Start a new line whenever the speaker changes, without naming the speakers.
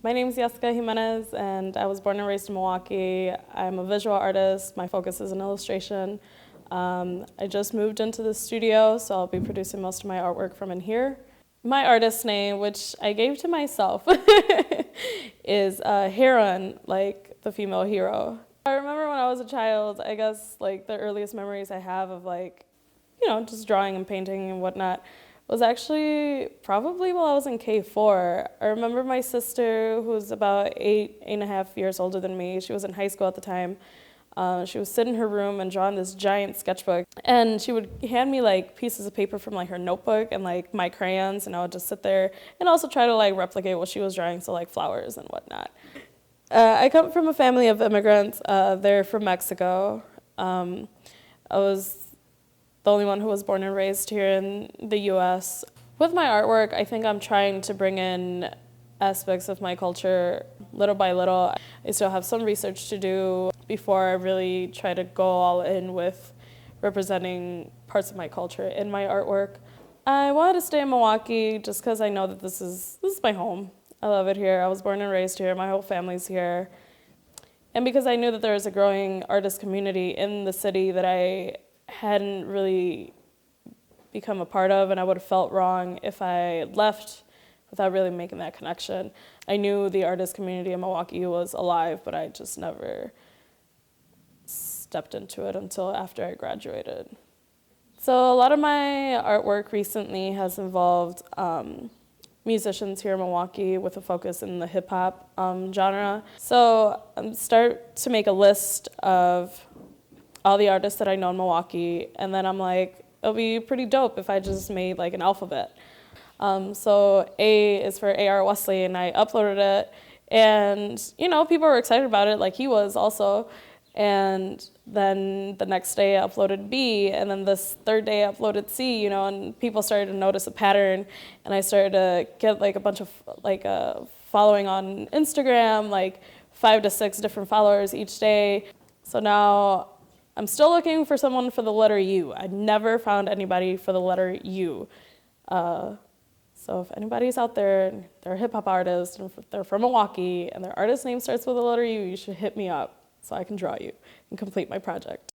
My name is Yessica Jimenez, and I was born and raised in Milwaukee. I'm a visual artist. My focus is in illustration. I just moved into the studio, so I'll be producing most of my artwork from in here. My artist name, which I gave to myself, is Heron, like the female hero. I remember when I was a child, I guess like the earliest memories I have of just drawing and painting and whatnot was actually probably while I was in K4. I remember my sister, who was about 8.5 years older than me, she was in high school at the time. She would sit in her room and draw in this giant sketchbook, and she would hand me like pieces of paper from like her notebook and like my crayons, and I would just sit there and also try to like replicate what she was drawing, so like flowers and whatnot. I come from a family of immigrants. They're from Mexico. I was the only one who was born and raised here in the US. With my artwork, I think I'm trying to bring in aspects of my culture little by little. I still have some research to do before I really try to go all in with representing parts of my culture in my artwork. I wanted to stay in Milwaukee just because I know that this is my home. I love it here. I was born and raised here. My whole family's here. And because I knew that there was a growing artist community in the city that I hadn't really become a part of, and I would have felt wrong if I left without really making that connection. I knew the artist community in Milwaukee was alive, but I just never stepped into it until after I graduated. So a lot of my artwork recently has involved musicians here in Milwaukee with a focus in the hip hop genre. So start to make a list of all the artists that I know in Milwaukee, and then I'm like, it'll be pretty dope if I just made like an alphabet. So A is for A.R. Wesley, and I uploaded it, and people were excited about it, like he was also. And then the next day I uploaded B, and then this third day I uploaded C, and people started to notice a pattern, and I started to get like a bunch of following on Instagram, like 5 to 6 different followers each day. So now I'm still looking for someone for the letter U. I never found anybody for the letter U. So if anybody's out there, and they're a hip hop artist, and they're from Milwaukee, and their artist name starts with the letter U, you should hit me up so I can draw you and complete my project.